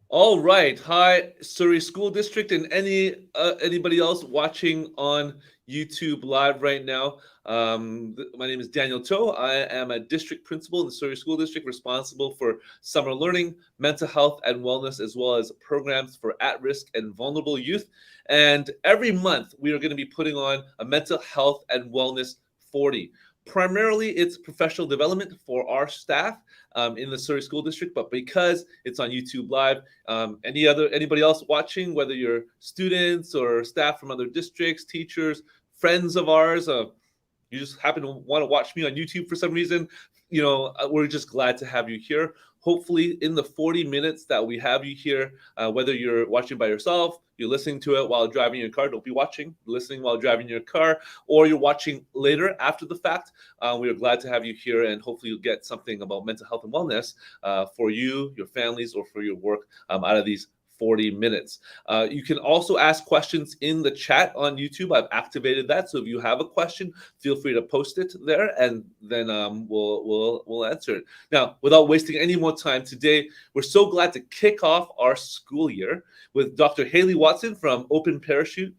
All right. Hi, Surrey School District, and anybody else watching on YouTube live right now. My name is Daniel Toe. I am a district principal in the Surrey School District, responsible for summer learning, mental health and wellness, as well as programs for at-risk and vulnerable youth. And every month, we are going to be putting on a mental health and wellness 40. Primarily, it's professional development for our staff in the Surrey School District, but because it's on YouTube Live, anybody else watching, whether you're students or staff from other districts, teachers, friends of ours, you just happen to want to watch me on YouTube for some reason, we're just glad to have you here. Hopefully, in the 40 minutes that we have you here, whether you're watching by yourself, you're listening to it while driving your car, don't be watching, listening while driving your car, or you're watching later after the fact, we are glad to have you here, and hopefully you'll get something about mental health and wellness for you, your families, or for your work out of these 40 minutes. You can also ask questions in the chat on YouTube. I've activated that, so if you have a question, feel free to post it there, and then we'll answer it. Now, without wasting any more time today, we're so glad to kick off our school year with Dr. Haley Watson from Open Parachute.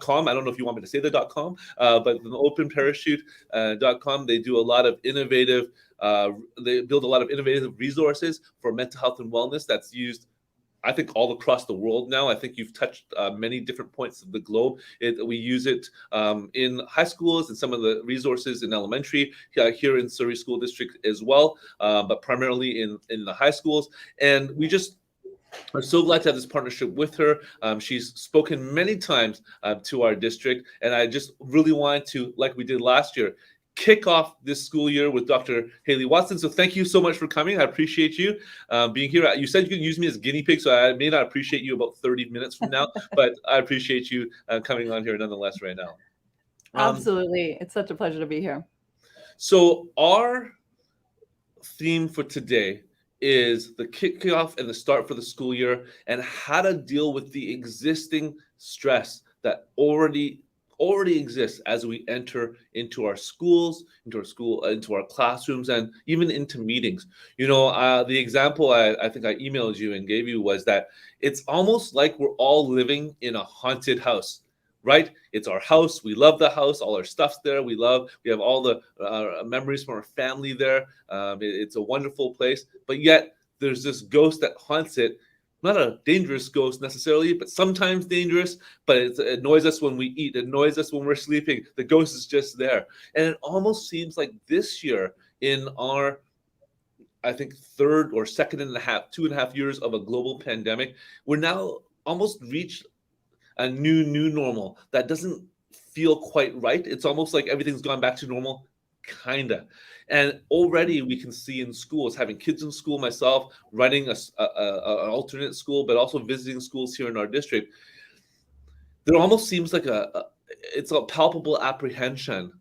.com. I don't know if you want me to say the .com, but the openparachute.com, they do a lot of innovative, they build a lot of innovative resources for mental health and wellness that's used, I think, all across the world now. I think you've touched many different points of the globe. We use it in high schools and some of the resources in elementary here in Surrey School District as well, but primarily in the high schools. And we just are so glad to have this partnership with her. She's spoken many times to our district, and I just really wanted to, like we did last year, kick off this school year with Dr. Haley Watson. So thank you so much for coming. I appreciate you being here. You said you could use me as guinea pig, so I may not appreciate you about 30 minutes from now, but I appreciate you coming on here nonetheless right now. Absolutely. It's such a pleasure to be here. So our theme for today is the kickoff and the start for the school year, and how to deal with the existing stress that already exists as we enter into our schools, into our classrooms, and even into meetings. The example I think I emailed you and gave you was that it's almost like we're all living in a haunted house, right? It's our house. We love the house. All our stuff's there. We have all the memories from our family there. It's a wonderful place. But yet there's this ghost that haunts it. Not a dangerous ghost necessarily, but sometimes dangerous. But it annoys us when we eat. It annoys us when we're sleeping. The ghost is just there. And it almost seems like this year, in our, I think, third or second and a half, 2.5 years of a global pandemic, we're now almost reached a new normal that doesn't feel quite right. It's almost like everything's gone back to normal, kinda. And already we can see in schools, having kids in school, myself running an alternate school, but also visiting schools here in our district. There almost seems like it's a palpable apprehension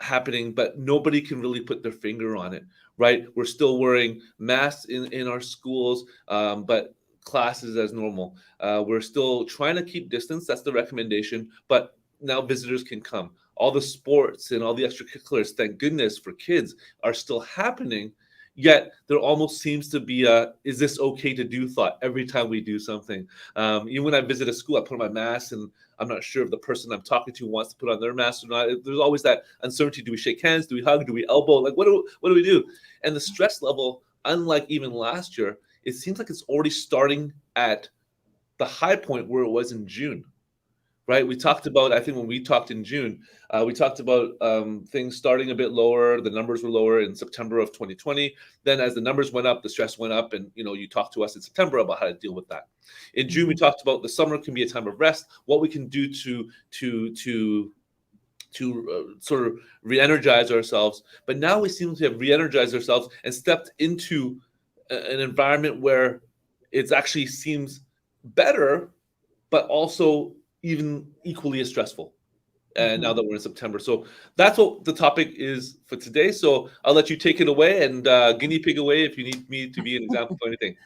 happening, but nobody can really put their finger on it, right? We're still wearing masks in our schools, but classes as normal. We're still trying to keep distance. That's the recommendation, but now visitors can come. All the sports and all the extracurriculars, thank goodness for kids, are still happening. Yet there almost seems to be is this okay to do thought every time we do something. Even when I visit a school, I put on my mask, and I'm not sure if the person I'm talking to wants to put on their mask or not. There's always that uncertainty. Do we shake hands? Do we hug? Do we elbow? Like, what do we do? And the stress level, unlike even last year, it seems like it's already starting at the high point where it was in June, right? We talked about, I think when we talked in June, we talked about things starting a bit lower. The numbers were lower in September of 2020. Then as the numbers went up, the stress went up, and you talked to us in September about how to deal with that. In June, we talked about the summer can be a time of rest, what we can do to sort of re-energize ourselves. But now we seem to have re-energized ourselves and stepped into an environment where it actually seems better, but also even equally as stressful. And now that we're in September, so that's what the topic is for today. So I'll let you take it away and guinea pig away if you need me to be an example for anything.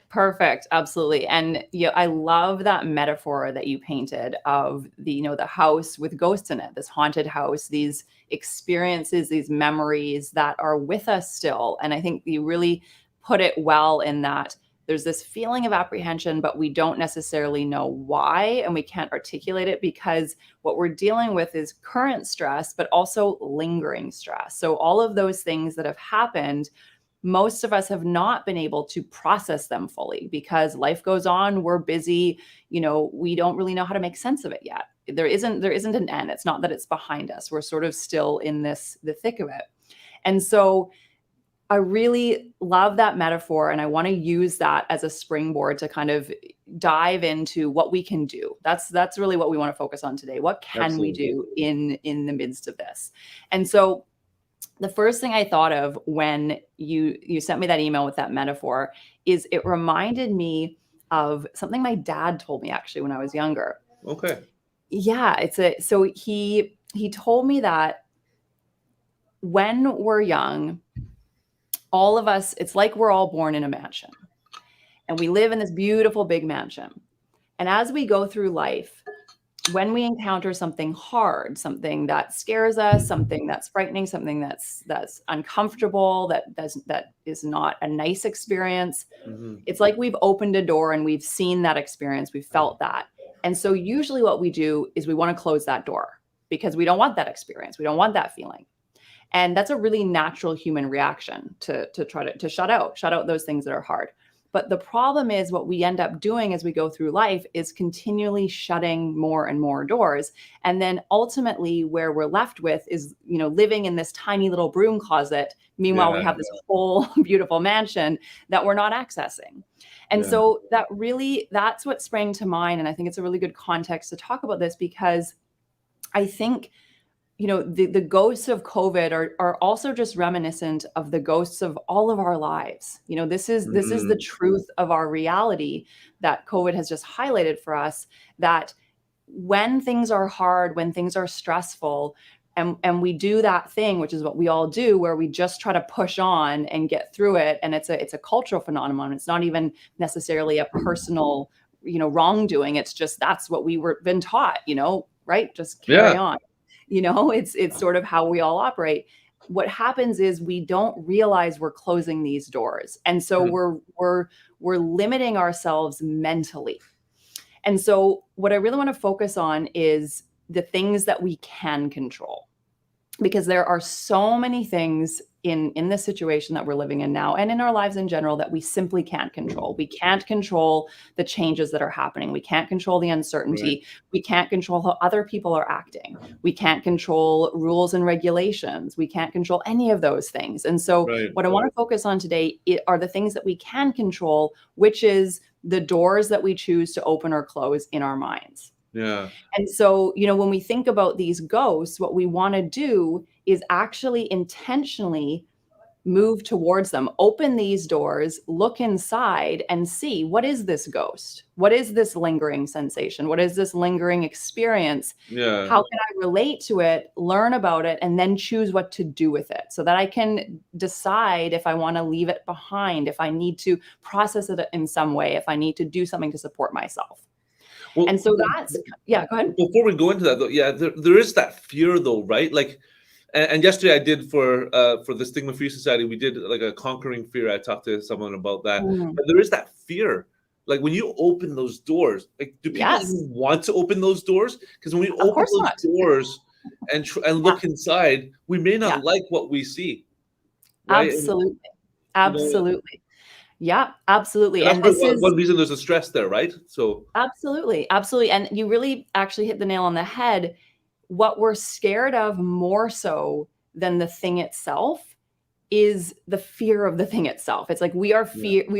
Perfect. Absolutely. And I love that metaphor that you painted of the house with ghosts in it, this haunted house, these experiences, these memories that are with us still. And I think you really put it well in that there's this feeling of apprehension, but we don't necessarily know why, and we can't articulate it because what we're dealing with is current stress, but also lingering stress. So all of those things that have happened, most of us have not been able to process them fully because life goes on, we're busy, we don't really know how to make sense of it yet. There isn't an end. It's not that it's behind us. We're sort of still in the thick of it. And so I really love that metaphor, and I want to use that as a springboard to kind of dive into what we can do. That's really what we want to focus on today. What can we do in the midst of this? And so the first thing I thought of when you sent me that email with that metaphor is it reminded me of something my dad told me actually when I was younger. Okay. Yeah, so he told me that when we're young, all of us, it's like we're all born in a mansion and we live in this beautiful big mansion. And as we go through life, when we encounter something hard, something that scares us, something that's frightening, something that's uncomfortable, that is not a nice experience, it's like we've opened a door and we've seen that experience, we've felt that. And so usually what we do is we want to close that door because we don't want that experience. We don't want that feeling. And that's a really natural human reaction to try to shut out those things that are hard. But the problem is what we end up doing as we go through life is continually shutting more and more doors. And then ultimately where we're left with is, living in this tiny little broom closet. Meanwhile, we have this whole beautiful mansion that we're not accessing. And so that's what sprang to mind. And I think it's a really good context to talk about this because I think the ghosts of COVID are also just reminiscent of the ghosts of all of our lives. This is the truth of our reality that COVID has just highlighted for us, that when things are hard, when things are stressful, and we do that thing, which is what we all do, where we just try to push on and get through it. And it's a cultural phenomenon. It's not even necessarily a personal, wrongdoing. It's just, that's what we were been taught, right? Just carry on. It's sort of how we all operate. What happens is we don't realize we're closing these doors. And so we're limiting ourselves mentally. And so what I really want to focus on is the things that we can control, because there are so many things in this situation that we're living in now and in our lives in general that we simply can't control. We can't control the changes that are happening. We can't control the uncertainty. Right. We can't control how other people are acting. We can't control rules and regulations. We can't control any of those things. And so what I want to focus on today are the things that we can control, which is the doors that we choose to open or close in our minds. Yeah. And so, when we think about these ghosts, what we want to do is actually intentionally move towards them, open these doors, look inside and see, what is this ghost? What is this lingering sensation? What is this lingering experience? Yeah. How can I relate to it, learn about it, and then choose what to do with it so that I can decide if I want to leave it behind, if I need to process it in some way, if I need to do something to support myself. Well, and so that's, go ahead. Before we go into that though, there is that fear though, right? Like, and yesterday I did for the Stigma Free Society, we did like a conquering fear. I talked to someone about that. But there is that fear. Like when you open those doors, like do people even want to open those doors? Because when we open those doors and look inside, we may not like what we see. Right? Absolutely. Absolutely. Yeah, absolutely. And this is one reason there's a stress there, right? So absolutely. And you really actually hit the nail on the head. What we're scared of more so than the thing itself is the fear of the thing itself. It's like we are fearful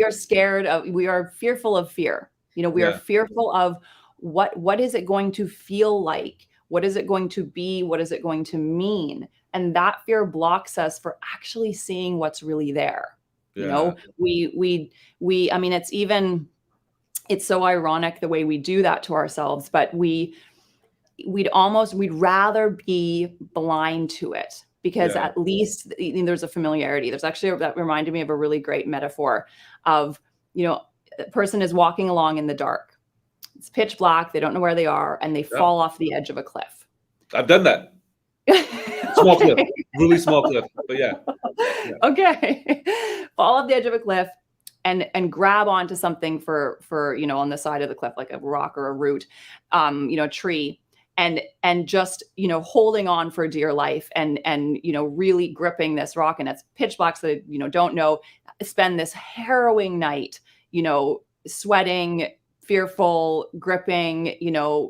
of fear. We are fearful of what is it going to feel like? What is it going to be? What is it going to mean? And that fear blocks us for actually seeing what's really there. I mean, it's so ironic the way we do that to ourselves, but we'd rather be blind to it because at least there's a familiarity. There's actually, that reminded me of a really great metaphor of, a person is walking along in the dark. It's pitch black. They don't know where they are and they fall off the edge of a cliff. I've done that. Small cliff, really small cliff, but yeah. Okay. Fall off the edge of a cliff and grab onto something for on the side of the cliff, like a rock or a root, a tree, and just holding on for dear life, and really gripping this rock, and it's pitch black, so don't know, spend this harrowing night, sweating, fearful, gripping,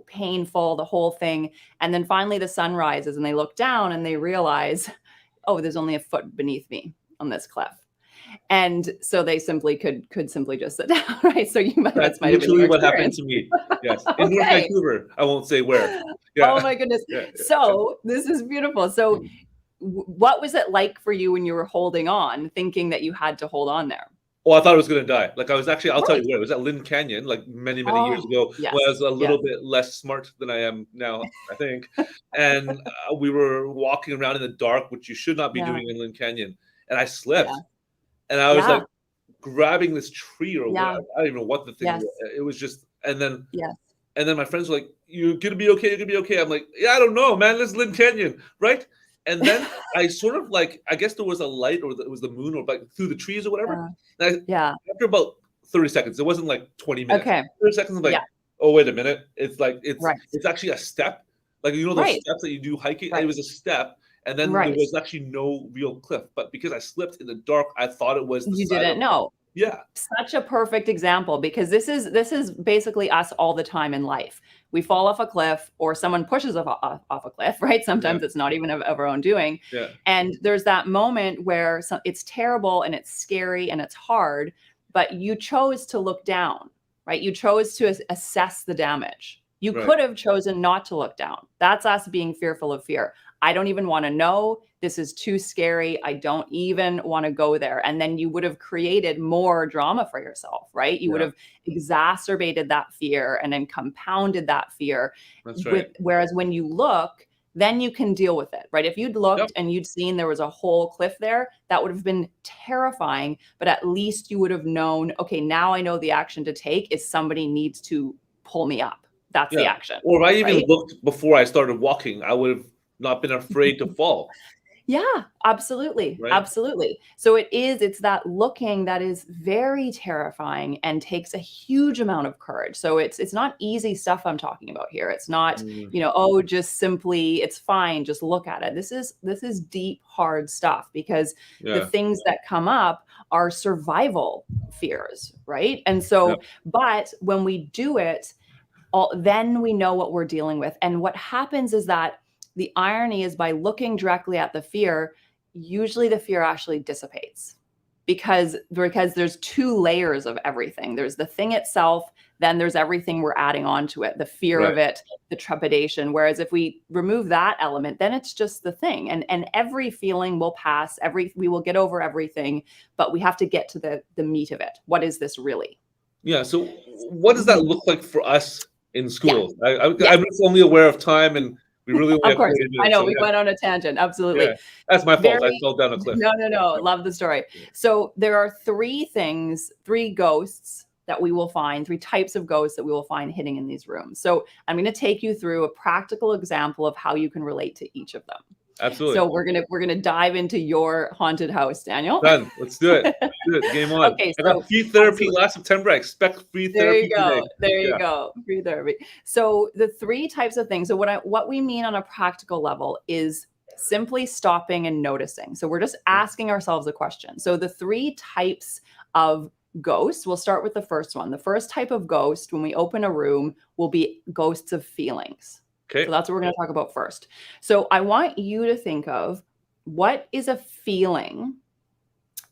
painful, the whole thing. And then finally the sun rises and they look down and they realize, oh, there's only a foot beneath me on this cliff. And so they simply could simply just sit down, right? So That's might have been literally your what happened experience. to me. Yes, in North Okay. Vancouver. I won't say where. Yeah. Oh my goodness. Yeah. So this is beautiful. So what was it like for you when you were holding on, thinking that you had to hold on there? Well, I thought I was going to die. Like I was actually, I'll tell Right. you where. It was at Lynn Canyon, like many, many years Oh, ago, yes. when I was a little Yes. bit less smart than I am now, I think. And we were walking around in the dark, which you should not be Yeah. doing in Lynn Canyon. And I slipped. Yeah. And I was Yeah. like grabbing this tree or Yeah. what. I don't even know what the thing Yes. was. It was just, and then Yes. my friends were like, "You're gonna be okay. You're gonna be okay." I'm like, "Yeah, I don't know, man. This is Lynn Canyon, right?" And then I sort of like, I guess there was a light, or it was the moon, or like through the trees or whatever. And Yeah. after about 30 seconds, it wasn't like 20 minutes. Okay. 30 seconds, I'm like, Yeah. oh, wait a minute. It's like, Right. it's actually a step. Like, those Right. steps that you do hiking? Right. It was a step. And then there Right. was actually no real cliff. But because I slipped in the dark, I thought it was the You side didn't of, know. yeah. Such a perfect example, because this is basically us all the time in life. We fall off a cliff, or someone pushes off a cliff, right? Sometimes it's not even of our own doing. Yeah. And there's that moment where it's terrible and it's scary and it's hard, but you chose to look down, right? You chose to assess the damage. You Right. could have chosen not to look down. That's us being fearful of fear. I don't even want to know. This is too scary. I don't even want to go there. And then you would have created more drama for yourself, right? You would have exacerbated that fear and then compounded that fear. That's right. Whereas when you look, then you can deal with it, right? If you'd looked and you'd seen there was a whole cliff there, that would have been terrifying. But at least you would have known, okay, now I know the action to take is somebody needs to pull me up. That's the action. Or if I even right? looked before I started walking, I would have not been afraid to fall. Yeah, absolutely. Right? Absolutely. So it's that looking that is very terrifying and takes a huge amount of courage. So it's not easy stuff I'm talking about here. It's not, oh, just simply, it's fine, just look at it. This is deep, hard stuff, because the things that come up are survival fears, right? And so, but when we do it, then we know what we're dealing with. And what happens is that the irony is, by looking directly at the fear, usually the fear actually dissipates, because there's two layers of everything. There's the thing itself, then there's everything we're adding on to it, the fear of it, the trepidation. Whereas if we remove that element, then it's just the thing. And every feeling will pass, we will get over everything, but we have to get to the meat of it. What is this really? Yeah. So what does that look like for us in school? I'm just only aware of time, and we really only of have course. 40 minutes, I know we went on a tangent. Absolutely. Yeah. That's my fault. I fell down a cliff. No. Love the story. So there are three ghosts that we will find, three types of ghosts that we will find hidden in these rooms. So I'm going to take you through a practical example of how you can relate to each of them. Absolutely. So we're gonna dive into your haunted house, Daniel. Done. Let's do it. Let's do it. Game on. Okay, I got free therapy last September. I expect free therapy today. There you go. Free therapy. So the three types of things. So what we mean on a practical level is simply stopping and noticing. So we're just asking ourselves a question. So the three types of ghosts, we'll start with the first one. The first type of ghost, when we open a room, will be ghosts of feelings. Okay. So that's what we're going to talk about first. So I want you to think of, what is a feeling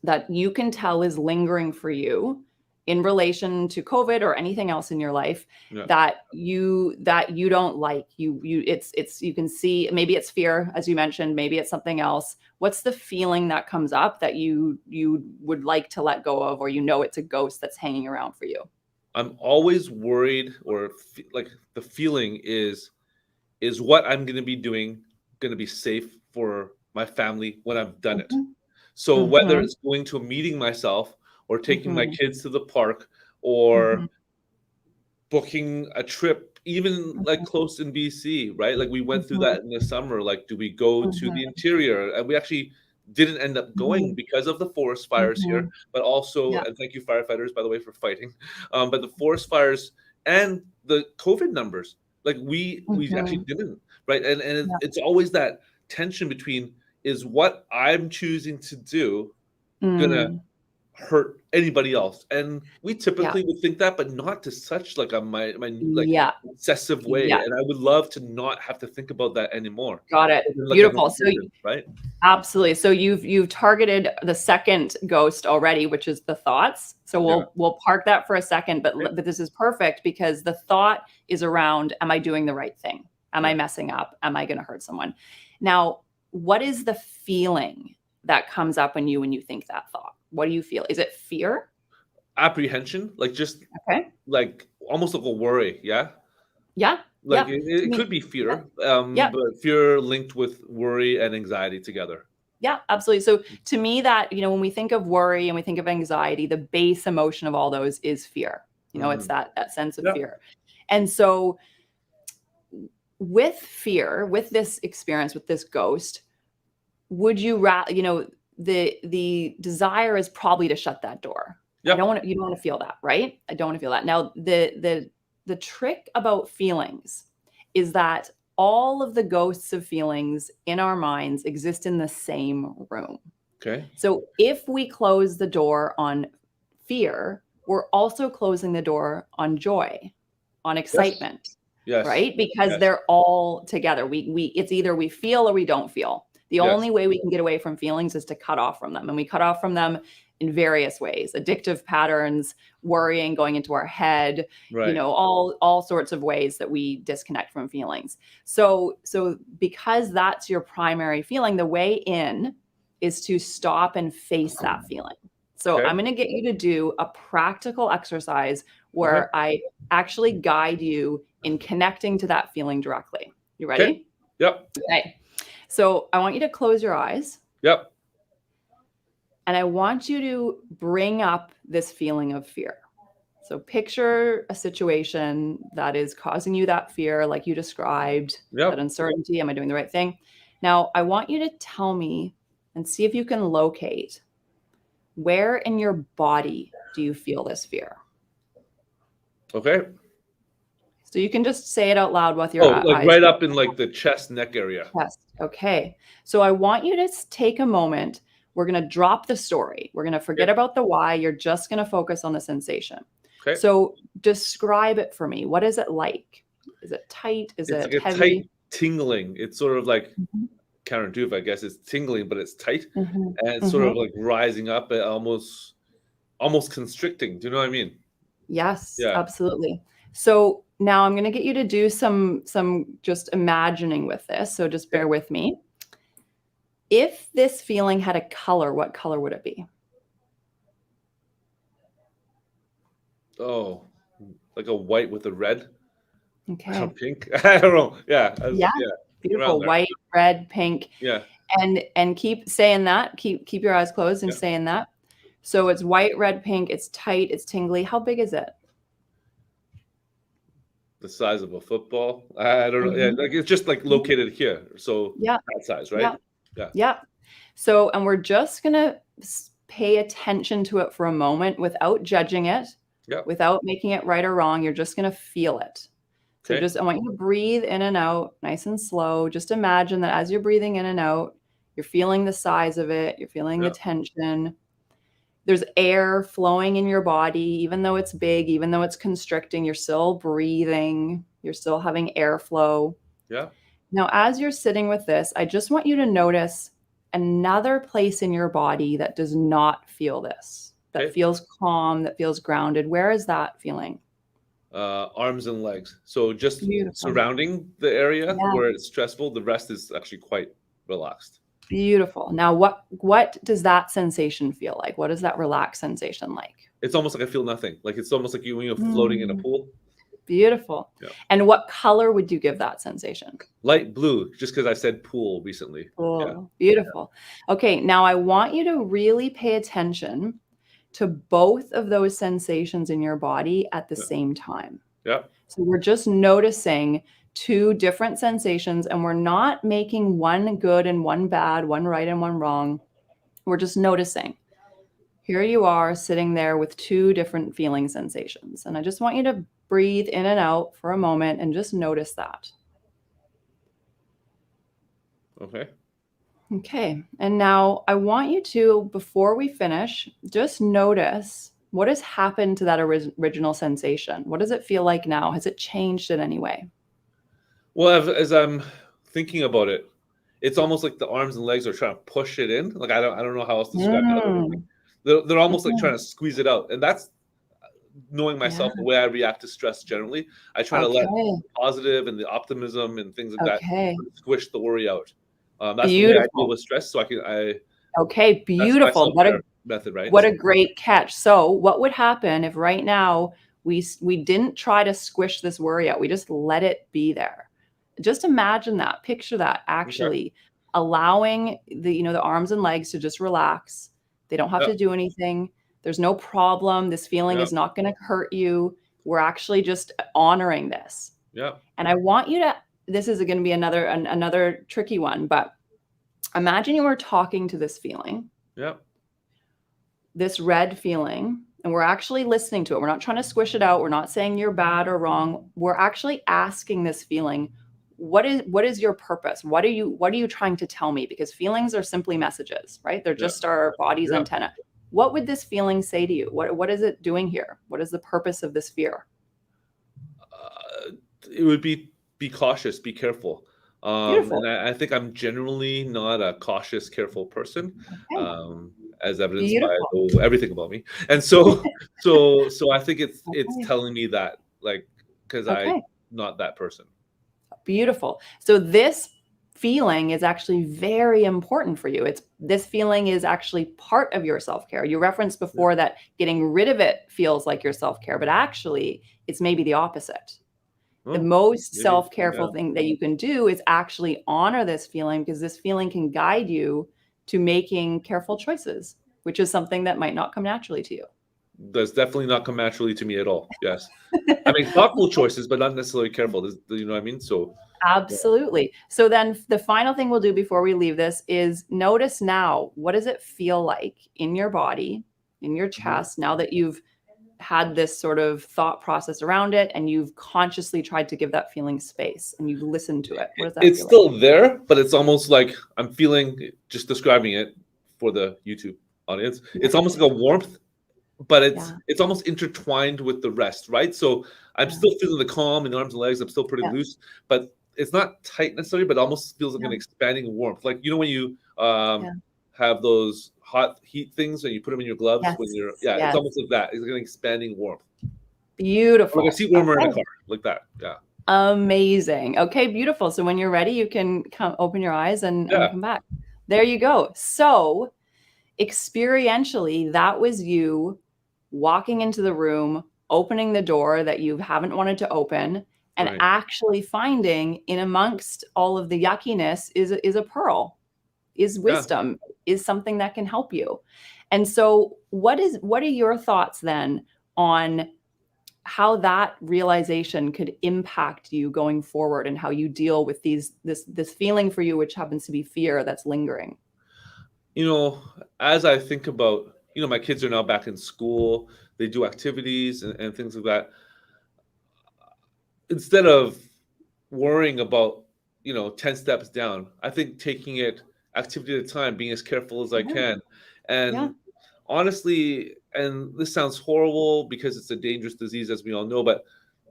that you can tell is lingering for you in relation to COVID or anything else in your life that you don't like. You can see, maybe it's fear, as you mentioned, maybe it's something else. What's the feeling that comes up that you would like to let go of, or it's a ghost that's hanging around for you? I'm always worried, or like the feeling is what I'm going to be doing going to be safe for my family when I've done it? So whether it's going to a meeting myself, or taking my kids to the park, or booking a trip, even like close in BC, right? Like we went through that in the summer. Like, do we go to the interior? And we actually didn't end up going because of the forest fires here, Mhm. but also, Yeah. and thank you firefighters, by the way, for fighting. But the forest fires and the COVID numbers, like we actually Mhm. didn't, right? And Yeah. it's always that tension between, is what I'm choosing to do gonna Mm. hurt anybody else? And we Yeah. typically would think that, but not to such like a my like Yeah. excessive way. Yeah. And I would love to not have to think about that anymore. Got it. Like a Beautiful. So decision, right? absolutely. So you've targeted the second ghost already, which is the thoughts. So Yeah. we'll park that for a second, but Okay. but this is perfect because the thought is around, am I doing the right thing? Am I Yeah. messing up? Am I going to hurt someone? Now, what is the feeling that comes up when you think that thought? What do you feel? Is it fear? Apprehension, like just Okay. like almost like a worry, yeah? Yeah. Like Yep. it To me. could be Yep. fear, Yep. but fear linked with worry and anxiety together. Yeah, absolutely. So to me, that, when we think of worry and we think of anxiety, the base emotion of all those is fear. It's Mhm. that sense of Yeah. fear. And so with fear, with this experience, with this ghost, would you rather, the desire is probably to shut that door. I don't Yep. want to, you don't want to feel that, right? I don't want to feel that. Now, the trick about feelings is that all of the ghosts of feelings in our minds exist in the same room. Okay. So if we close the door on fear, we're also closing the door on joy, on Yes. excitement, Yes. right? Because Yes. they're all together. It's either we feel or we don't feel. The Yes. only way we can get away from feelings is to cut off from them. And we cut off from them in various ways: addictive patterns, worrying, going into our head, Right. all sorts of ways that we disconnect from feelings. So because that's your primary feeling, the way in is to stop and face that feeling. So Okay. I'm going to get you to do a practical exercise Okay. where I actually guide you in connecting to that feeling directly. You Okay. ready? Yep. Okay. So I want you to close your eyes Yep. and I want you to bring up this feeling of fear. So picture a situation that is causing you that fear, like you described, that Yep. uncertainty. Am I doing the right thing? Now, I want you to tell me and see if you can locate, where in your body do you feel this fear? Okay. So you can just say it out loud with your Oh, like eyes right up in like the chest neck area. chest. Okay. So I want you to take a moment. We're going to drop the story. We're going to forget Okay. about the why. You're just going to focus on the sensation. Okay. So describe it for me. What is it like? Is it tight? Is It's it like a tight heavy? tingling. It's sort of like Mhm, counterintuitive, I guess. It's tingling, but it's tight mhm, and it's sort mhm. of like rising up and almost constricting. Do you know what I mean? Yes, Yeah. absolutely. So now I'm going to get you to do some just imagining with this. So just Okay. bear with me. If this feeling had a color, what color would it be? Oh, like a white with a red or Okay. pink. I don't know. Yeah. Yeah, Yeah. Around beautiful. there. White, red, pink. Yeah. And keep saying that. Keep your eyes closed and Yeah. saying that. So it's white, red, pink. It's tight. It's tingly. How big is it? The size of a football. I don't know. Yeah, Mhm, like it's just like mhm. located here. So Yeah, that size, right? yeah, Yeah. yeah. So, and we're just gonna pay attention to it for a moment without judging it, Yeah. without making it right or wrong. You're just gonna feel it. So Okay. just, I want you to breathe in and out, nice and slow. Just imagine that as you're breathing in and out, you're feeling the size of it. You're feeling the Yeah. tension. There's air flowing in your body, even though it's big, even though it's constricting, you're still breathing, you're still having airflow. Yeah. Now, as you're sitting with this, I just want you to notice another place in your body that does not feel this, that Okay. feels calm, that feels grounded. Where is that feeling? Arms and legs. So just Beautiful. surrounding the area Yeah, where it's stressful, the rest is actually quite relaxed. beautiful. Now, what does that sensation feel like? What is that relaxed sensation like? It's almost like I feel nothing. Like it's almost like you when you're floating in a Mm, pool. beautiful. Yeah. And what color would you give that sensation? Light blue, just because I said pool recently. Yeah. Cool. Beautiful. Okay, now I want you to really pay attention to both of those sensations in your body at the Yeah. same time. Yeah. So we're just noticing two different sensations and we're not making one good and one bad, one right and one wrong. We're just noticing. Here you are sitting there with two different feeling sensations. And I just want you to breathe in and out for a moment and just notice that. Okay. Okay. And now I want you to, before we finish, just notice what has happened to that original sensation. What does it feel like now? Has it changed in any way? Well, as I'm thinking about it, it's almost like the arms and legs are trying to push it in. Like I don't know how else to describe it other than like Mm. they're almost like Mhm. trying to squeeze it out. And that's knowing Yeah. myself, the way I react to stress generally. I try to let Okay. the positive and the optimism and things like that Okay. sort of squish the worry out. That's the way I deal Beautiful. with stress. So Okay. that's my Beautiful. self care method, right? What a So great catch. So what would happen if right now we didn't try to squish this worry out? We just let it be there. Just imagine that, picture that okay, actually allowing the arms and legs to just relax. They don't have yeah, to do anything. There's no problem. This feeling yeah, is not going to hurt you. We're actually just honoring this. yeah, And I want you to, this is going to be another tricky one, but imagine you were talking to this feeling, yeah. this red feeling, and we're actually listening to it. We're not trying to squish it out. We're not saying you're bad or wrong. We're actually asking this feeling, what is your purpose? What are you trying to tell me? Because feelings are simply messages, right? They're Yeah, just our body's yeah. antenna. What would this feeling say to you? What is it doing here? What is the purpose of this fear? It would be cautious, be careful. And Beautiful. I think I'm generally not a cautious, careful person, Okay. um, as evidenced by Beautiful. everything about me. And so I think it's Okay. telling me that, like, because I Okay. not that person. Beautiful. So this feeling is actually very important for you. This feeling is actually part of your self-care. You referenced Yeah. before that getting rid of it feels like your self-care, but actually it's maybe the opposite. The Oh, most maybe. Yeah. self-careful thing that you can do is actually honor this feeling, because this feeling can guide you to making careful choices, which is something that might not come naturally to you. Does definitely not come naturally to me at all. Yes. I make thoughtful choices, but not necessarily careful. You know what I mean? So yeah. Absolutely. So then the final thing we'll do before we leave this is notice now, what does it feel like in your body, in your Mhm. chest, now that you've had this sort of thought process around it and you've consciously tried to give that feeling space and you've listened to it? What does that It's feel like? still there, but it's almost like I'm feeling, just describing it for the YouTube audience. Yeah. It's almost like a warmth, but Yeah. it's almost intertwined with the rest, right? So I'm Yeah. still feeling the calm in the arms and legs. I'm still pretty Yeah. loose, but it's not tight necessarily, but almost feels like Yeah. an expanding warmth. Like when you Yeah. have those hot heat things and you put them in your gloves when Yes. yeah, it's Yes. almost like that. It's like an expanding warmth, like a Beautiful. seat warmer in a Okay. car, like that. Yeah, Amazing. Okay, beautiful. So when you're ready, you can come open your eyes and yeah, come back. There you go. So experientially, that was you walking into the room, opening the door that you haven't wanted to open, and right. actually finding in amongst all of the yuckiness is a pearl, is Yeah. wisdom, is something that can help you. And so what are your thoughts then on how that realization could impact you going forward and how you deal with this feeling for you, which happens to be fear that's lingering? you know, as I think about, my kids are now back in school, they do activities and things like that. Instead of worrying about, 10 steps down, I think taking it activity at a time, being as careful as I Yeah. can. Yeah. And honestly, and this sounds horrible because it's a dangerous disease, as we all know, but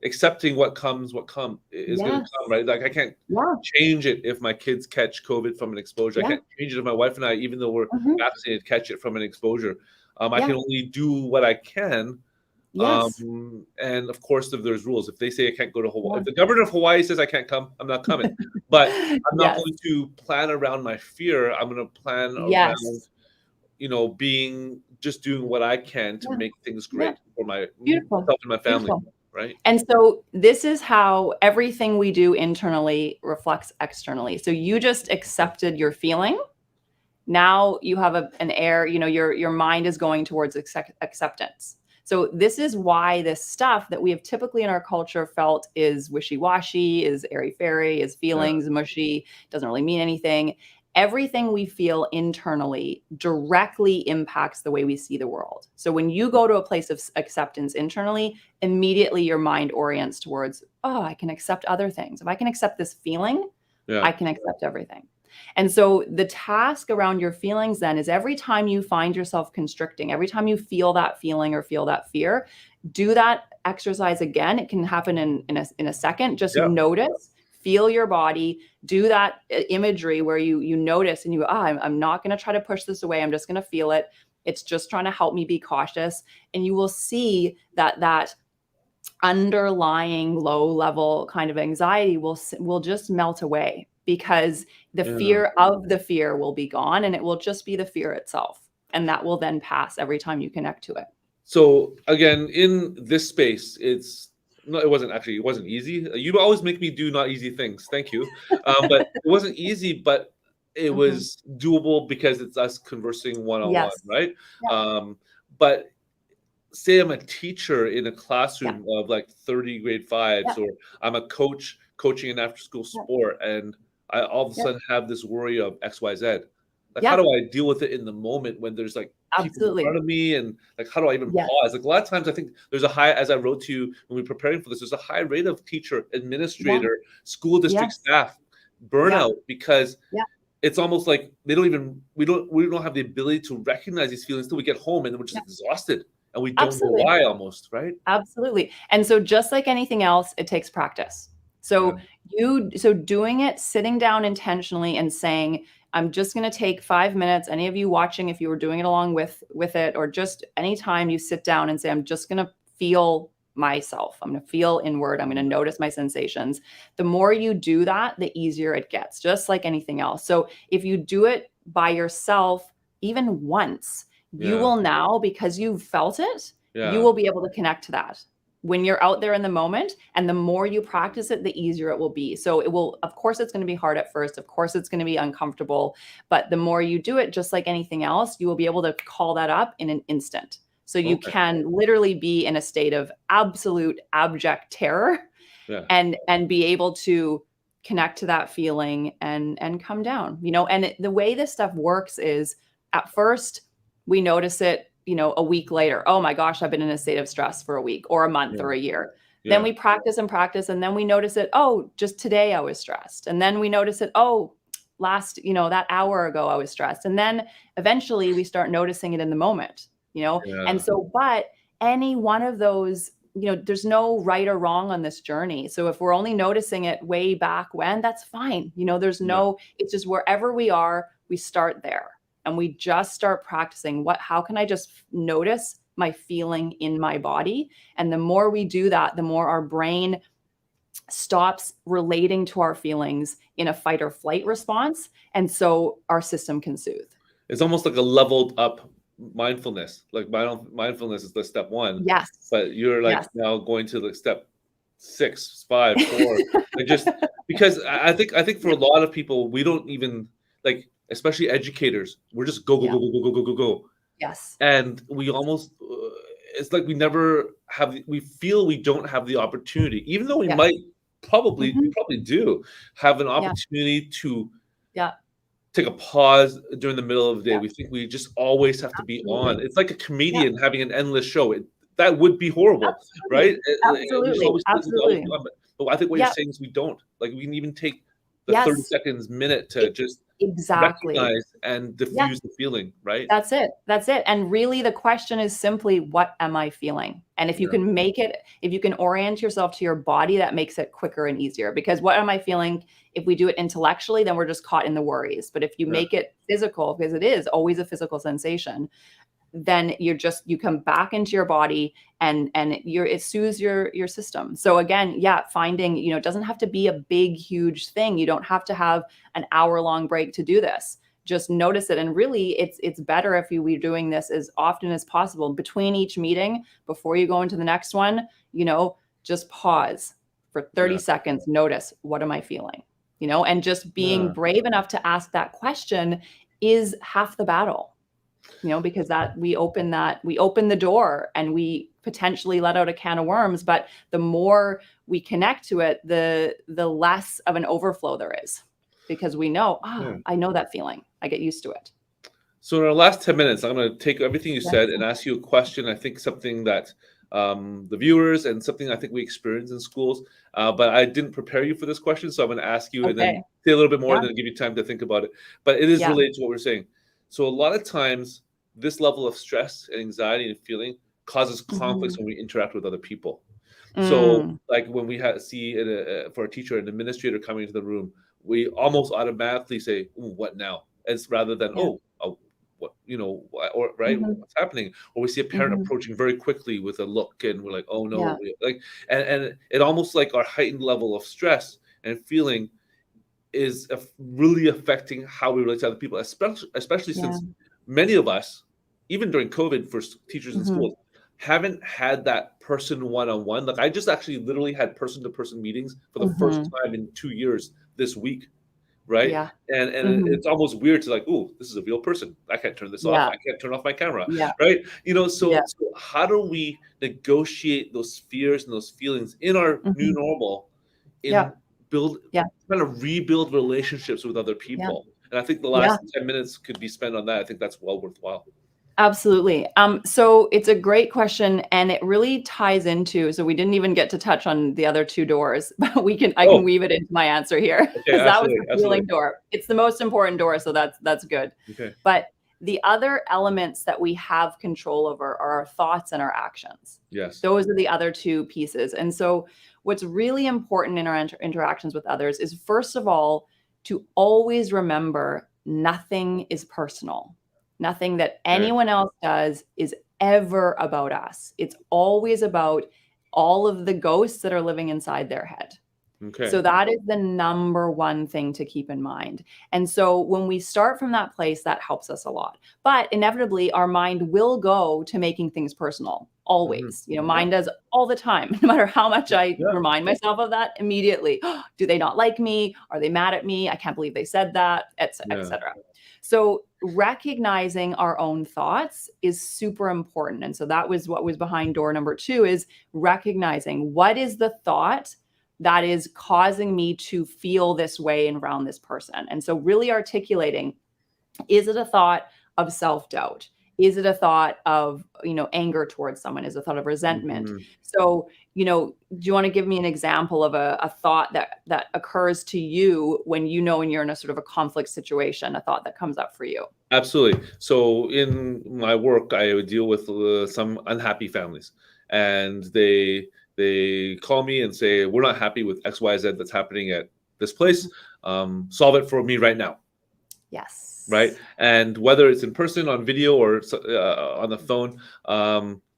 accepting what is going to Yes. come, right? Like I can't Yeah. change it if my kids catch COVID from an exposure. I Yeah. can't change it if my wife and I, even though we're Mhm. vaccinated, catch it from an exposure. I Yeah. can only do what I can. Yes. And of course, if there's rules, if they say I can't go to Hawaii, Yeah. if the governor of Hawaii says I can't come, I'm not coming. But I'm not Yes. going to plan around my fear. I'm going to plan around, Yes. doing what I can to Yeah. make things Yeah. great for Beautiful. myself and my family, Beautiful. right? And so this is how everything we do internally reflects externally. So you just accepted your feeling. Now you have an air, your mind is going towards acceptance. So this is why this stuff that we have typically in our culture felt is wishy-washy, is airy-fairy, is Yeah, feelings, mushy, doesn't really mean anything. everything we feel internally directly impacts the way we see the world. So when you go to a place of acceptance internally, immediately your mind orients towards, oh, I can accept other things. If I can accept this feeling, Yeah. I can accept everything. And so the task around your feelings then is every time you find yourself constricting, every time you feel that feeling or feel that fear, do that exercise again. It can happen in a second. Just Yeah. notice, feel your body, do that imagery where you notice and you go, I'm not going to try to push this away. I'm just going to feel it. It's just trying to help me be cautious. And you will see that underlying low level kind of anxiety will just melt away, because the fear of the fear will be gone, and it will just be the fear itself. And that will then pass every time you connect to it. So again, in this space, it wasn't easy. You always make me do not easy things. Thank you. But it wasn't easy, but it was doable because it's us conversing one-on-one, Yes. right? Yeah. But say I'm a teacher in a classroom of like 30 grade fives, or I'm a coach coaching an after school sport, and I all of a sudden have this worry of XYZ. Like, how do I deal with it in the moment when there's like people in front of me, and like, how do I even pause? Like, a lot of times I think there's a high, as I wrote to you when we were preparing for this, there's a high rate of teacher, administrator, school district staff burnout, because it's almost like we don't have the ability to recognize these feelings until we get home, and then we're just exhausted. And we don't know why, almost, right? Absolutely. And so just like anything else, it takes practice. So doing it, sitting down intentionally and saying, I'm just going to take 5 minutes. Any of you watching, if you were doing it along with it, or just anytime you sit down and say, I'm just going to feel myself. I'm going to feel inward. I'm going to notice my sensations. The more you do that, the easier it gets, just like anything else. So if you do it by yourself, even once, you will now, because you've felt it, you will be able to connect to that when you're out there in the moment. And the more you practice it, the easier it will be. So it will, of course, it's going to be hard at first. Of course, it's going to be uncomfortable. But the more you do it, just like anything else, you will be able to call that up in an instant. So you can literally be in a state of absolute abject terror and be able to connect to that feeling and come down, and the way this stuff works is, at first we notice it, a week later. Oh my gosh, I've been in a state of stress for a week or a month or a year. Then we practice and practice. And then we notice it. Oh, just today I was stressed. And then we notice it. Oh, last, that hour ago I was stressed. And then eventually we start noticing it in the moment, And so, but any one of those, there's no right or wrong on this journey. So if we're only noticing it way back when, that's fine. There's it's just wherever we are, we start there. And we just start practicing how can I just notice my feeling in my body? And the more we do that, the more our brain stops relating to our feelings in a fight or flight response. And so our system can soothe. It's almost like a leveled up mindfulness. Like mindfulness is the step one. Yes. But you're like now going to like step 6, 5, 4. Like, just because I think for a lot of people, we don't even like, especially educators, we're just go. Yes. And we almost, it's like we feel we don't have the opportunity, even though we might probably do have an opportunity to take a pause during the middle of the day. We think we just always have to be on. It's like a comedian having an endless show. That would be horrible, right? Absolutely. But I think what you're saying is we don't. Like, we can even take the 30 seconds, minute to just recognize and diffuse the feeling, right? That's it. And really the question is simply, what am I feeling? And if you can if you can orient yourself to your body, that makes it quicker and easier. Because what am I feeling? If we do it intellectually, then we're just caught in the worries. But if you make it physical, because it is always a physical sensation, then you come back into your body and it soothes your system. So again, finding, it doesn't have to be a big, huge thing. You don't have to have an hour-long break to do this. Just notice it. And really it's better if we're doing this as often as possible between each meeting, before you go into the next one, just pause for 30 seconds, notice, what am I feeling? And just being brave enough to ask that question is half the battle. Because we open the door and we potentially let out a can of worms, but the more we connect to it, the less of an overflow there is. because we know, Yeah. I know that feeling. I get used to it. So in our last 10 minutes, I'm going to take everything you Yes. said and ask you a question. I think something that the viewers and something I think we experience in schools, but I didn't prepare you for this question, so I'm going to ask you and then Okay. say a little bit more Yeah. and then give you time to think about it. But it is Yeah. related to what we're saying. So a lot of times, this level of stress and anxiety and feeling causes conflicts when we interact with other people. So, Mm. like when we see for a teacher, an administrator coming into the room, we almost automatically say, "Ooh, what now?" As rather than, Yeah. what or right, Mhm. what's happening? Or we see a parent Mhm. approaching very quickly with a look, and we're like, "Oh Yeah. no!" Like, and it almost like our heightened level of stress and feeling is really affecting how we relate to other people, especially Yeah. since many of us, even during COVID, for teachers in Mhm. schools, haven't had that person one-on-one. Like I just actually literally had person-to-person meetings for the first Mhm. time in 2 years this week, right? Yeah. And Mhm. it's almost weird to like, oh, this is a real person. I can't turn this off. Yeah. I can't turn off my camera, Yeah. right? Yeah. So how do we negotiate those fears and those feelings in our new Mhm. normal Yeah. in build Yeah. kind of rebuild relationships with other Yeah. people? And I think the Yeah. last 10 minutes could be spent on that. I think that's well worthwhile. Absolutely. So it's a great question, and it really ties into, so we didn't even get to touch on the other 2 doors, but I can Oh, weave it into my answer here okay, because that was absolutely, the absolutely. feeling door. It's the most important door, so that's good. Okay. But the other elements that we have control over are our thoughts and our actions. Yes. Those are the other 2 pieces. And so what's really important in our interactions with others is, first of all, to always remember nothing is personal. Nothing that Okay. anyone else does is ever about us. It's always about all of the ghosts that are living inside their head. Okay. So that is the number one thing to keep in mind. And so when we start from that place, that helps us a lot. But inevitably, our mind will go to making things personal, Mhm. always. Yeah. Mine does all the time, no matter how much I Yeah. remind myself of that immediately. Do they not like me? Are they mad at me? I can't believe they said that, Yeah. etc. So recognizing our own thoughts is super important. And so that was what was behind door number 2, is recognizing what is the thought that is causing me to feel this way around this person. And so really articulating, is it a thought of self-doubt? Is it a thought of, anger towards someone? Is it a thought of resentment? Mhm. So, do you want to give me an example of a thought that occurs to you when when you're in a sort of a conflict situation, a thought that comes up for you? Absolutely. So in my work, I would deal with some unhappy families, and they call me and say, "We're not happy with X, Y, Z that's happening at this place. Solve it for me right now." Right? Yes. And whether it's in person, on video, or on the phone,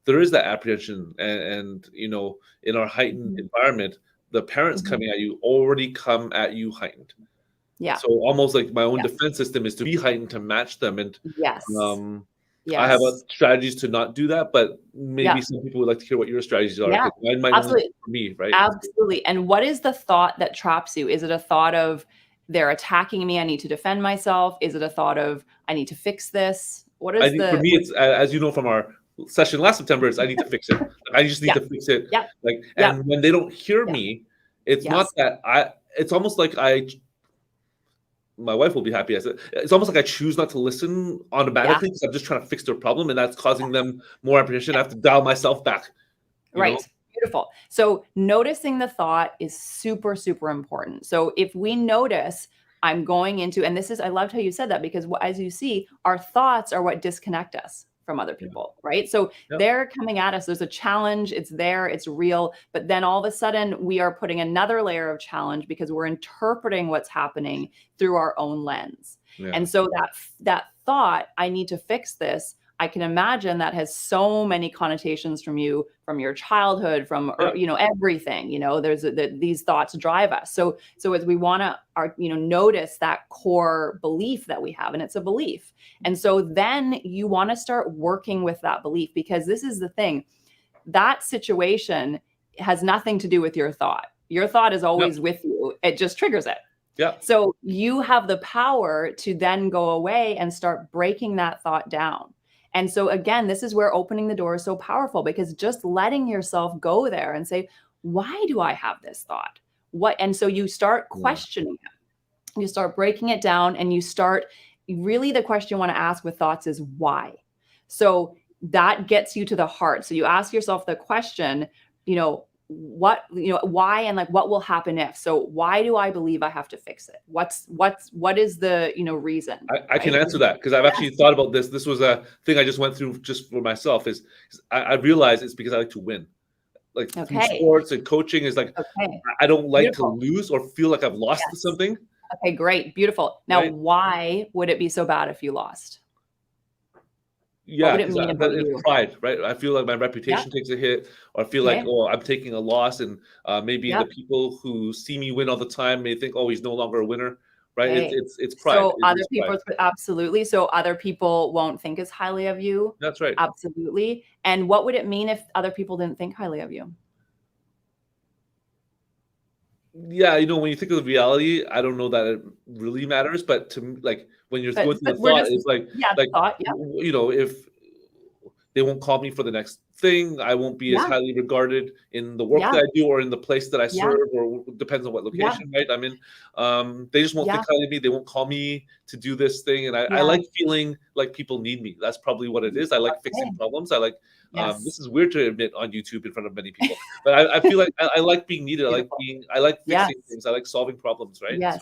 there is that apprehension, and in our heightened Mhm. environment, the parents Mhm. coming at you already come at you heightened. Yeah. So almost like my own Yeah. defense system is to be heightened to match them. And Yes. um, I have Yes. strategies to not do that, but maybe Yeah. some people would like to hear what your strategies are, Yeah. because mine might only Absolutely. work for me, right? Absolutely. And what is the thought that traps you? Is it a thought of, they're attacking me, I need to defend myself? Is it a thought of, I need to fix this? What I is think for the me, what it's as you know from our session last September, it's I need to fix it. I just need Yeah. to fix it. Yeah. Like, Yeah. and when they don't hear Yeah. me, it's not Yes. that it's almost like my wife will be happy. I said it's almost like I choose not to listen Yeah. automatically because I'm just trying to fix their problem, and that's causing them more apprehension. I have to dial myself back, you know? Right. Beautiful. So noticing the thought is super, super important. So if we notice, I'm going into, and this is, I loved how you said that, because as you see, our thoughts are what disconnect us from other Yeah. people, right? So Yep. they're coming at us. There's a challenge. It's there. It's real. But then all of a sudden we are putting another layer of challenge because we're interpreting what's happening through our own lens. Yeah. And so that thought, I need to fix this, I can imagine that has so many connotations from your childhood, from Yeah. everything. These thoughts drive us. So as we want to notice that core belief that we have, and it's a belief, and so then you want to start working with that belief, because this is the thing, that situation has nothing to do with your thought. Your thought is Yep. always with you. It just triggers it. Yep. So you have the power to then go away and start breaking that thought down. And so again, this is where opening the door is so powerful, because just letting yourself go there and say, why do I have this thought? And so you start Yeah. questioning it. You start breaking it down, and you start really, the question you want to ask with thoughts is why. So that gets you to the heart. So you ask yourself the question, why, and like, what will happen if? So why do I believe I have to fix it? What is the, reason, I can right? answer that because I've actually thought about this. This was a thing I just went through just for myself. I realized it's because I like to win. Like through Okay. sports and coaching is like Okay. I don't like to Beautiful. lose or feel like I've lost Yes. something. Okay, great. Beautiful. Now, Right? why would it be so bad if you lost? What Yeah, would it because mean about it's you? pride, right? I feel like my Yep. reputation takes a hit, or I feel like, Okay. oh, I'm taking a loss, and maybe the Yep. people who see me win all the time may think, oh, he's no longer a winner, right? Okay. It's pride. So It other is pride. people, absolutely. So other people won't think as highly of you. That's right. Absolutely. And what would it mean if other people didn't think highly of you? Yeah, when you think of the reality, I don't know that it really matters, but to me, like when you're But going through the we're thought, just, it's yeah, the like thought. Yeah. if they won't call me for the next thing, I won't be as Yeah. highly regarded in the work Yeah. that I do or in the place that I Yeah. serve, or depends on what Yeah. location, right? I'm in. They just won't Yeah. think highly of me. They won't call me to do this thing, and I Yeah. like feeling like people need me. That's probably what it is. I like fixing Okay. problems. I like. Yes. This is weird to admit on YouTube in front of many people, but I feel like I like being needed. Beautiful. I like fixing Yes. things. I like solving problems, right? So Yes.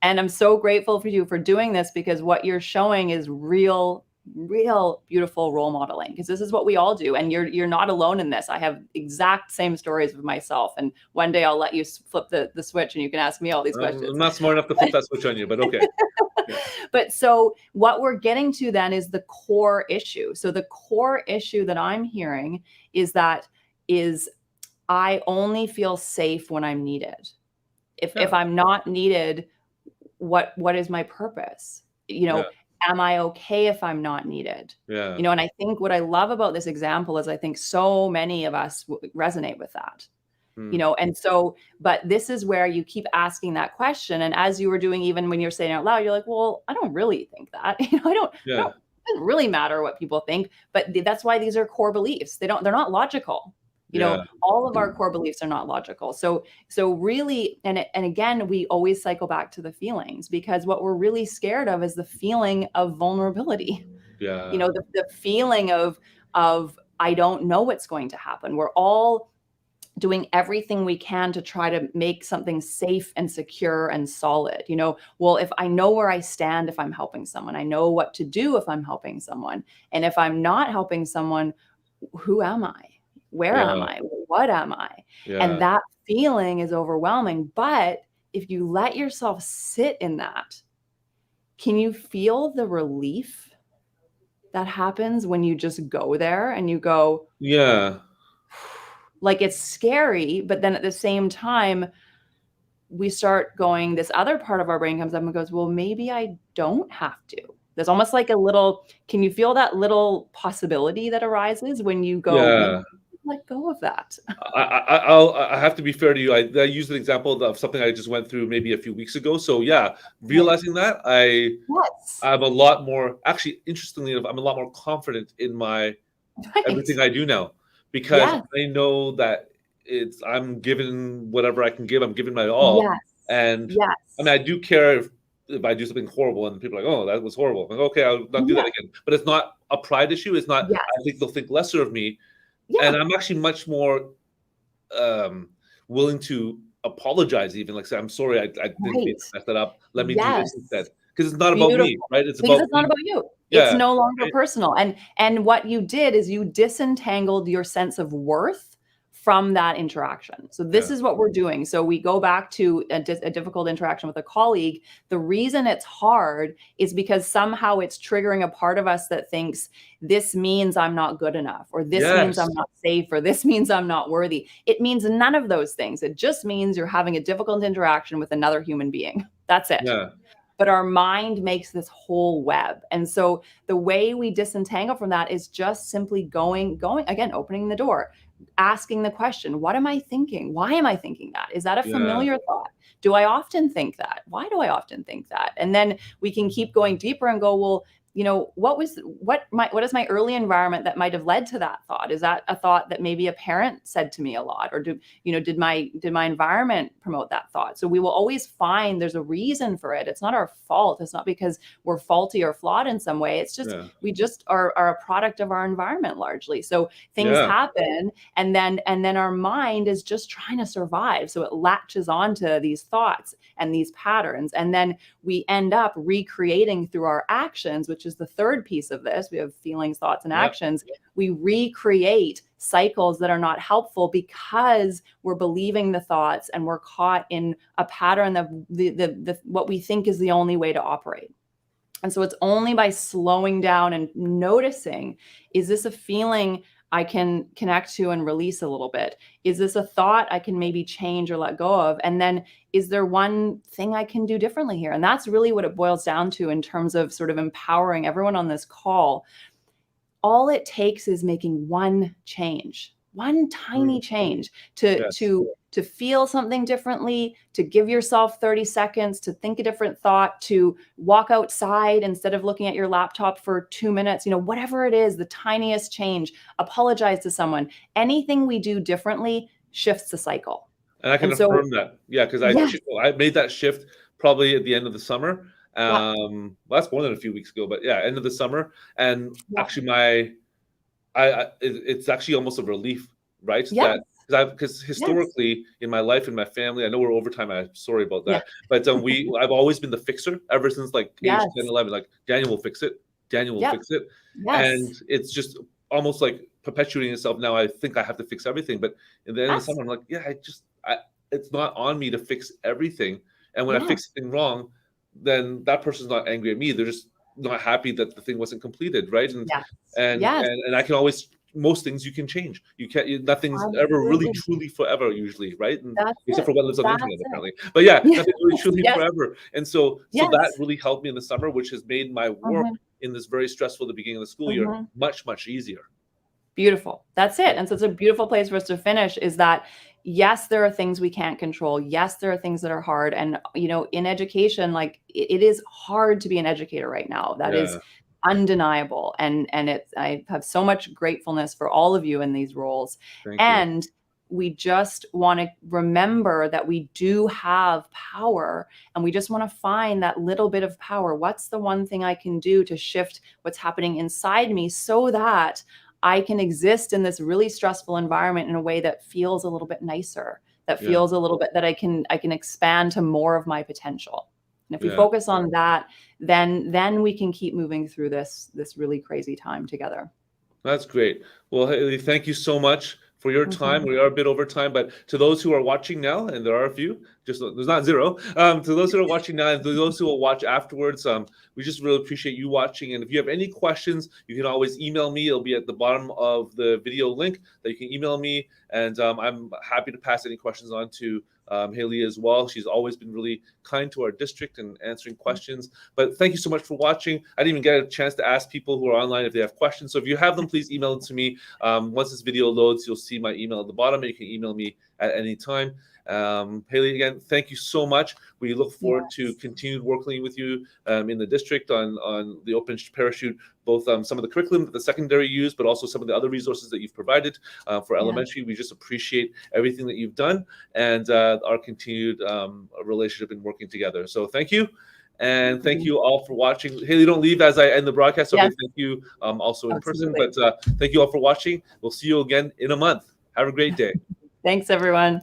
And I'm so grateful for you for doing this, because what you're showing is real, real beautiful role modeling, because this is what we all do. And you're not alone in this. I have exact same stories with myself. And one day I'll let you flip the switch and you can ask me all these I'm questions. not smart enough to flip that switch on you, but okay. Yeah. But so what we're getting to then is the core issue. So the core issue that I'm hearing is I only feel safe when I'm needed. If Yeah. I'm not needed, what is my purpose? Yeah. Am I okay if I'm not needed? Yeah. And I think what I love about this example is I think so many of us resonate with that. Mm. And so, but this is where you keep asking that question. And as you were doing, even when you're saying it out loud, you're like, well, I don't really think that. I Yeah. don't, it doesn't really matter what people think. But that's why these are core beliefs. They're not logical. Yeah. All of our core beliefs are not logical. So really, and again, we always cycle back to the feelings, because what we're really scared of is the feeling of vulnerability. Yeah. The feeling of I don't know what's going to happen. We're all doing everything we can to try to make something safe and secure and solid. Well, if I know where I stand, if I'm helping someone, I know what to do if I'm helping someone. And if I'm not helping someone, who am I? Where am Yeah. I? What am I? And Yeah. that feeling is overwhelming. But if you let yourself sit in that, can you feel the relief that happens when you just go there and you go, Yeah. like, it's scary, but then at the same time, we start going, this other part of our brain comes up and goes, well, maybe I don't have to. There's almost like can you feel that possibility that arises when you go, maybe Yeah. let go of that? I have to be fair to you. I used an example of something I just went through maybe a few weeks ago. So yeah, realizing that Yes. I'm a lot more, actually, interestingly enough, I'm a lot more confident in Right. everything I do now, because Yes. I know that I'm giving whatever I can give. I'm giving my all, Yes. and I mean, Yes. I do care if I do something horrible and people are like, "Oh, that was horrible." I'm like, okay, I'll not do that Yeah. again. But it's not a pride issue. It's not. Yes. I think they'll think lesser of me, Yeah. and I'm actually much more willing to apologize, even like say, "I'm sorry, I didn't mean Right. to mess that up. Let me do this Yes. instead," because it's not about me, Beautiful. right? It's Because about it's not me. about you. It's Yeah, no longer right? personal. And what you did is you disentangled your sense of worth from that interaction. So this Yeah, is what we're doing. So we go back to a difficult interaction with a colleague. The reason it's hard is because somehow it's triggering a part of us that thinks this means I'm not good enough, or this means yes, I'm not safe, or this means I'm not worthy. It means none of those things. It just means you're having a difficult interaction with another human being. That's it. yeah, But our mind makes this whole web. And so the way we disentangle from that is just simply going again, opening the door, asking the question, what am I thinking? Why am I thinking that? Is that a yeah, familiar thought? Do I often think that? Why do I often think that? And then we can keep going deeper and go, well, what is my early environment that might have led to that thought? Is that a thought that maybe a parent said to me a lot, or did my environment promote that thought? So we will always find there's a reason for it. It's not our fault. It's not because we're faulty or flawed in some way. It's just, we just are a product of our environment largely. So things happen, and then our mind is just trying to survive. So it latches onto these thoughts and these patterns. And then we end up recreating through our actions, which is the third piece of this. We have feelings, thoughts, and actions. We recreate cycles that are not helpful because we're believing the thoughts and we're caught in a pattern of the what we think is the only way to operate. And so it's only by slowing down and noticing, is this a feeling I can connect to and release a little bit? Is this a thought I can maybe change or let go of? And then is there one thing I can do differently here? And that's really what it boils down to in terms of sort of empowering everyone on this call. All it takes is making one change, one tiny change to feel something differently, to give yourself 30 seconds, to think a different thought, to walk outside instead of looking at your laptop for 2 minutes, whatever it is, the tiniest change, apologize to someone. Anything we do differently shifts the cycle. And I can affirm that. Yeah, because I made that shift probably at the end of the summer. Well, that's more than a few weeks ago, but end of the summer. And actually it's actually almost a relief, right? Because historically in my life and my family, I know we're over time, I'm sorry about that, but I've always been the fixer ever since like age 10, 11, like Daniel will fix it. Daniel will fix it. And it's just almost like perpetuating itself. Now I think I have to fix everything, but in the end of the summer, I'm like, it's not on me to fix everything. And when I fix something wrong, then that person's not angry at me. They're just not happy that the thing wasn't completed, right? And I can always, most things you can change. You can't. Nothing's ever really truly forever, usually, right? And except for what lives on the internet, apparently. But nothing's really truly forever. And so that really helped me in the summer, which has made my work in this very stressful the beginning of the school year much easier. Beautiful. That's it. And so it's a beautiful place for us to finish, is that yes, there are things we can't control. Yes, there are things that are hard. And, in education, like it is hard to be an educator right now. That is undeniable. And I have so much gratefulness for all of you in these roles. And we just want to remember that we do have power, and we just want to find that little bit of power. What's the one thing I can do to shift what's happening inside me so that I can exist in this really stressful environment in a way that feels a little bit nicer, that feels a little bit that I can expand to more of my potential. And if we focus on that, then we can keep moving through this really crazy time together. That's great. Well, Haley, thank you so much for your time. We are a bit over time, but to those who are watching now, and there are a few, just there's not zero, to those who are watching now and to those who will watch afterwards, we just really appreciate you watching. And if you have any questions, you can always email me. It'll be at the bottom of the video link that you can email me. And I'm happy to pass any questions on to Haley as well. She's always been really kind to our district and answering questions. But thank you so much for watching. I didn't even get a chance to ask people who are online if they have questions. So if you have them, please email them to me. Once this video loads, you'll see my email at the bottom, and you can email me at any time. Haley, again, thank you so much. We look forward to continued working with you in the district on the Open Parachute, both some of the curriculum that the secondary use, but also some of the other resources that you've provided for elementary. We just appreciate everything that you've done and our continued relationship and working together. So thank you. And thank you all for watching. Haley, don't leave as I end the broadcast. Okay, thank you also in person. But thank you all for watching. We'll see you again in a month. Have a great day. Thanks, everyone.